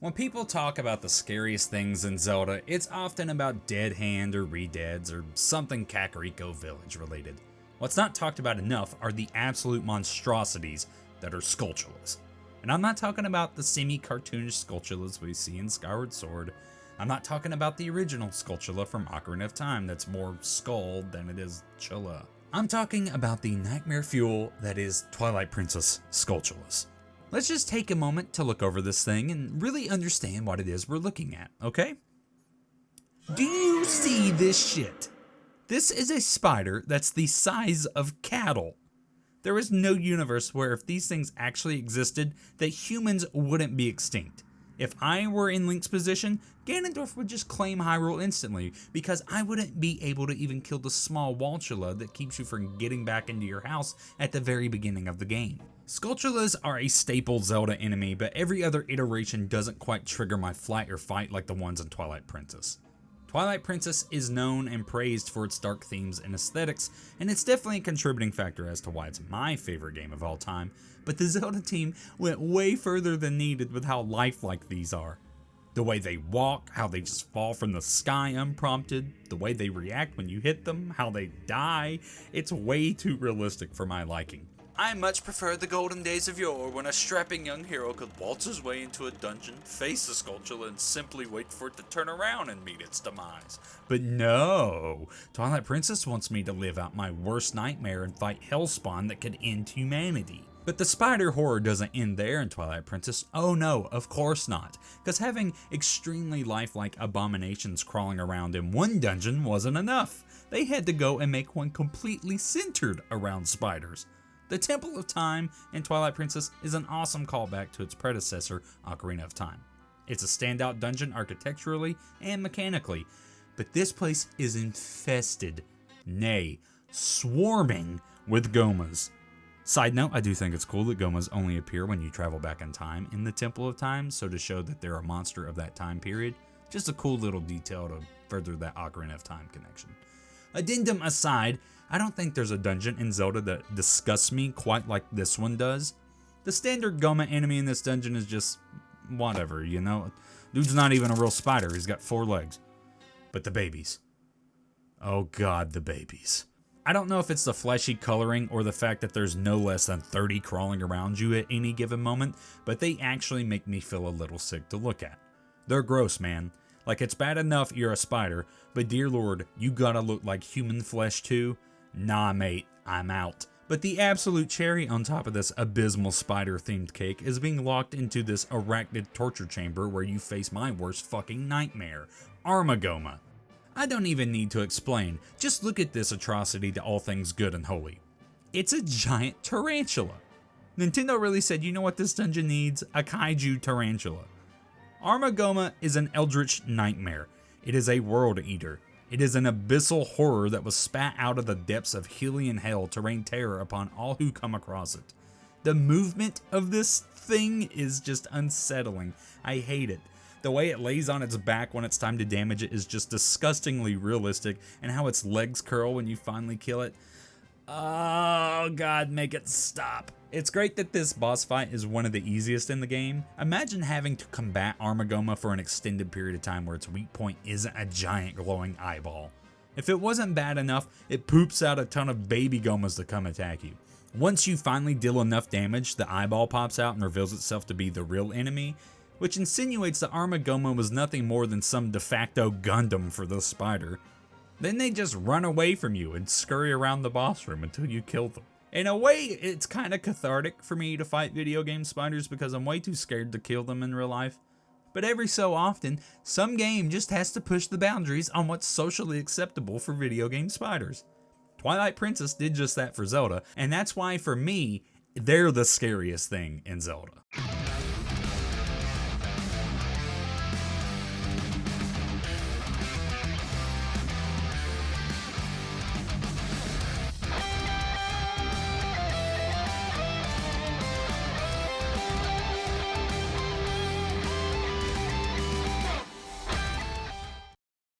When people talk about the scariest things in Zelda, it's often about Dead Hand or Redeads or something Kakariko Village related. What's not talked about enough are the absolute monstrosities that are Skulltulas. And I'm not talking about the semi-cartoonish Skulltulas we see in Skyward Sword. I'm not talking about the original Skulltula from Ocarina of Time that's more skull than it is chula. I'm talking about the nightmare fuel that is Twilight Princess Skulltulas. Let's just take a moment to look over this thing and really understand what it is we're looking at, okay? Do you see this shit? This is a spider that's the size of cattle. There is no universe where if these things actually existed, that humans wouldn't be extinct. If I were in Link's position, Ganondorf would just claim Hyrule instantly, because I wouldn't be able to even kill the small Walchula that keeps you from getting back into your house at the very beginning of the game. Skulltulas are a staple Zelda enemy, but every other iteration doesn't quite trigger my flight or fight like the ones in Twilight Princess. Twilight Princess is known and praised for its dark themes and aesthetics, and it's definitely a contributing factor as to why it's my favorite game of all time, but the Zelda team went way further than needed with how lifelike these are. The way they walk, how they just fall from the sky unprompted, the way they react when you hit them, how they die, it's way too realistic for my liking. I much prefer the golden days of yore when a strapping young hero could waltz his way into a dungeon, face a Skulltula, and simply wait for it to turn around and meet its demise. But no, Twilight Princess wants me to live out my worst nightmare and fight Hellspawn that could end humanity. But the spider horror doesn't end there in Twilight Princess. Oh no, of course not. Because having extremely lifelike abominations crawling around in one dungeon wasn't enough. They had to go and make one completely centered around spiders. The Temple of Time in Twilight Princess is an awesome callback to its predecessor, Ocarina of Time. It's a standout dungeon architecturally and mechanically, but this place is infested, nay, swarming with Gohmas. Side note, I do think it's cool that Gohmas only appear when you travel back in time in the Temple of Time, so to show that they're a monster of that time period, just a cool little detail to further that Ocarina of Time connection. Addendum aside, I don't think there's a dungeon in Zelda that disgusts me quite like this one does. The standard Gohma enemy in this dungeon is just whatever, you know? Dude's not even a real spider, he's got 4 legs. But the babies. Oh god, the babies. I don't know if it's the fleshy coloring or the fact that there's no less than 30 crawling around you at any given moment, but they actually make me feel a little sick to look at. They're gross, man. Like, it's bad enough you're a spider, but dear lord, you gotta look like human flesh too? Nah mate, I'm out. But the absolute cherry on top of this abysmal spider-themed cake is being locked into this arachnid torture chamber where you face my worst fucking nightmare, Armogohma. I don't even need to explain, just look at this atrocity to all things good and holy. It's a giant tarantula. Nintendo really said, you know what this dungeon needs? A kaiju tarantula. Armogohma is an eldritch nightmare. It is a world eater. It is an abyssal horror that was spat out of the depths of Hylian hell to rain terror upon all who come across it. The movement of this thing is just unsettling. I hate it. The way it lays on its back when it's time to damage it is just disgustingly realistic, and how its legs curl when you finally kill it. Oh god, make it stop. It's great that this boss fight is one of the easiest in the game. Imagine having to combat Armogohma for an extended period of time where its weak point isn't a giant glowing eyeball. If it wasn't bad enough, it poops out a ton of baby Gohmas to come attack you. Once you finally deal enough damage, the eyeball pops out and reveals itself to be the real enemy, which insinuates that Armogohma was nothing more than some de facto Gundam for the spider. Then they just run away from you and scurry around the boss room until you kill them. In a way, it's kind of cathartic for me to fight video game spiders because I'm way too scared to kill them in real life. But every so often, some game just has to push the boundaries on what's socially acceptable for video game spiders. Twilight Princess did just that for Zelda, and that's why for me, they're the scariest thing in Zelda.